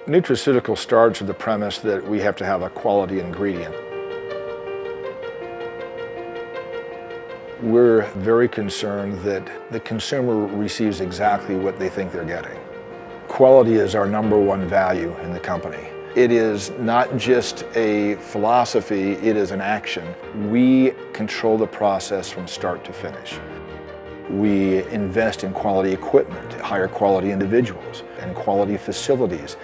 Nutraceutical starts with the premise that we have to have a quality ingredient. We're very concerned that the consumer receives exactly what they think they're getting. Quality is our #1 value in the company. It is not just a philosophy, it is an action. We control the process from start to finish. We invest in quality equipment, hire quality individuals, and quality facilities.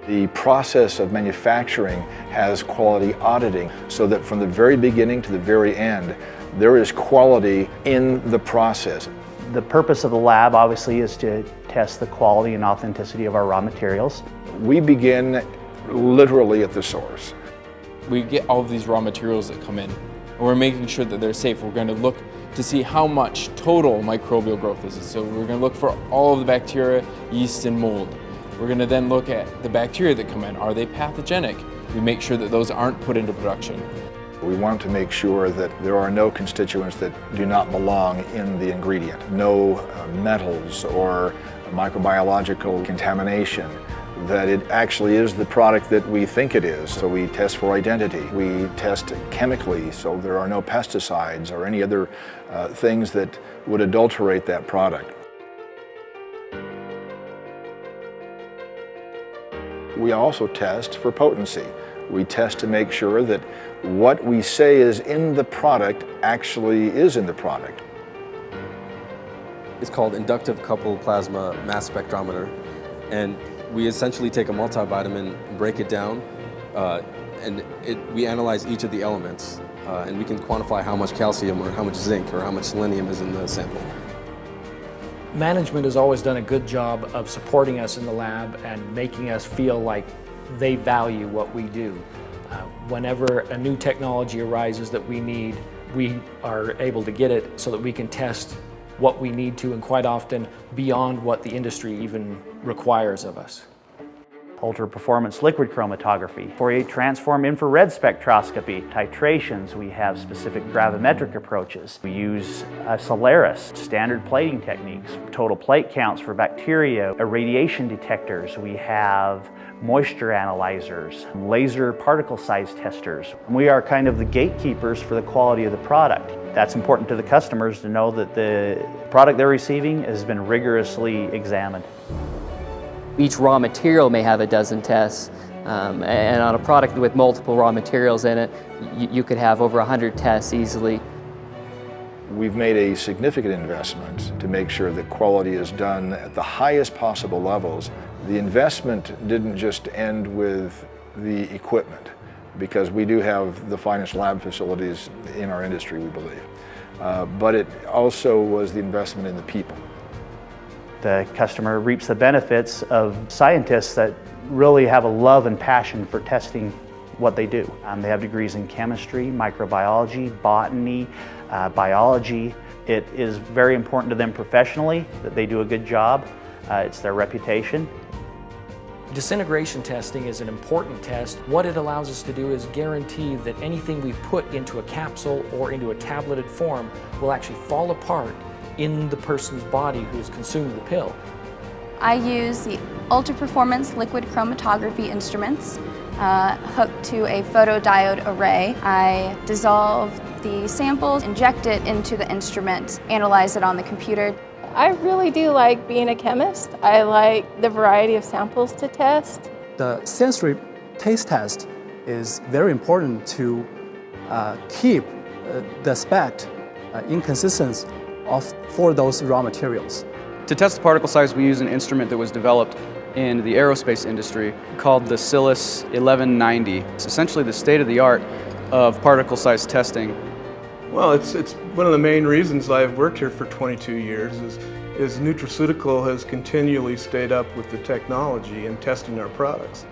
The process of manufacturing has quality auditing so that from the very beginning to the very end, there is quality in the process. The purpose of the lab obviously is to test the quality and authenticity of our raw materials. We begin literally at the source. We get all of these raw materials that come in, and we're making sure that they're safe. We're going to look to see how much total microbial growth is. So we're going to look for all of the bacteria, yeast, and mold. We're going to then look at the bacteria that come in. Are they pathogenic? We make sure that those aren't put into production. We want to make sure that there are no constituents that do not belong in the ingredient. No metals or microbiological contamination, that it actually is the product that we think it is. So we test for identity. We test chemically, so there are no pesticides or any other things that would adulterate that product. We also test for potency. We test to make sure that what we say is in the product actually is in the product. It's called inductive coupled plasma mass spectrometer, and we essentially take a multivitamin, break it down, and we analyze each of the elements, and we can quantify how much calcium or how much zinc or how much selenium is in the sample. Management has always done a good job of supporting us in the lab and making us feel like they value what we do. Whenever a new technology arises that we need, we are able to get it so that we can test what we need to, and quite often beyond what the industry even requires of us. Ultra-performance liquid chromatography, Fourier transform infrared spectroscopy, titrations. We have specific gravimetric approaches. We use Solaris, standard plating techniques, total plate counts for bacteria, irradiation detectors. We have moisture analyzers, laser particle size testers. We are kind of the gatekeepers for the quality of the product. That's important to the customers to know that the product they're receiving has been rigorously examined. Each raw material may have a dozen tests, and on a product with multiple raw materials in it, you could have over 100 tests easily. We've made a significant investment to make sure that quality is done at the highest possible levels. The investment didn't just end with the equipment, because we do have the finest lab facilities in our industry, we believe. But it also was the investment in the people. The customer reaps the benefits of scientists that really have a love and passion for testing what they do. They have degrees in chemistry, microbiology, botany, biology. It is very important to them professionally that they do a good job. It's their reputation. Disintegration testing is an important test. What it allows us to do is guarantee that anything we put into a capsule or into a tableted form will actually fall apart in the person's body who's consumed the pill. I use the ultra-performance liquid chromatography instruments hooked to a photodiode array. I dissolve the samples, inject it into the instrument, analyze it on the computer. I really do like being a chemist. I like the variety of samples to test. The sensory taste test is very important to keep the spec inconsistent for those raw materials. To test the particle size, we use an instrument that was developed in the aerospace industry called the Silis 1190. It's essentially the state-of-the-art of particle size testing. Well, it's one of the main reasons I've worked here for 22 years is Nutraceutical has continually stayed up with the technology and testing our products.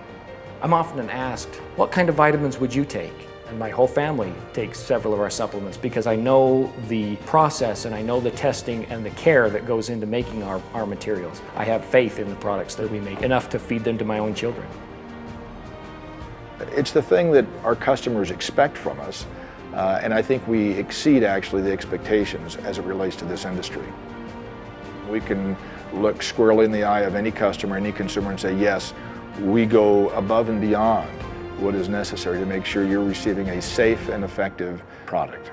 I'm often asked, what kind of vitamins would you take? And my whole family takes several of our supplements because I know the process and I know the testing and the care that goes into making our materials. I have faith in the products that we make, enough to feed them to my own children. It's the thing that our customers expect from us, and I think we exceed actually the expectations as it relates to this industry. We can look squarely in the eye of any customer, any consumer and say, yes, We go above and beyond what is necessary to make sure you're receiving a safe and effective product.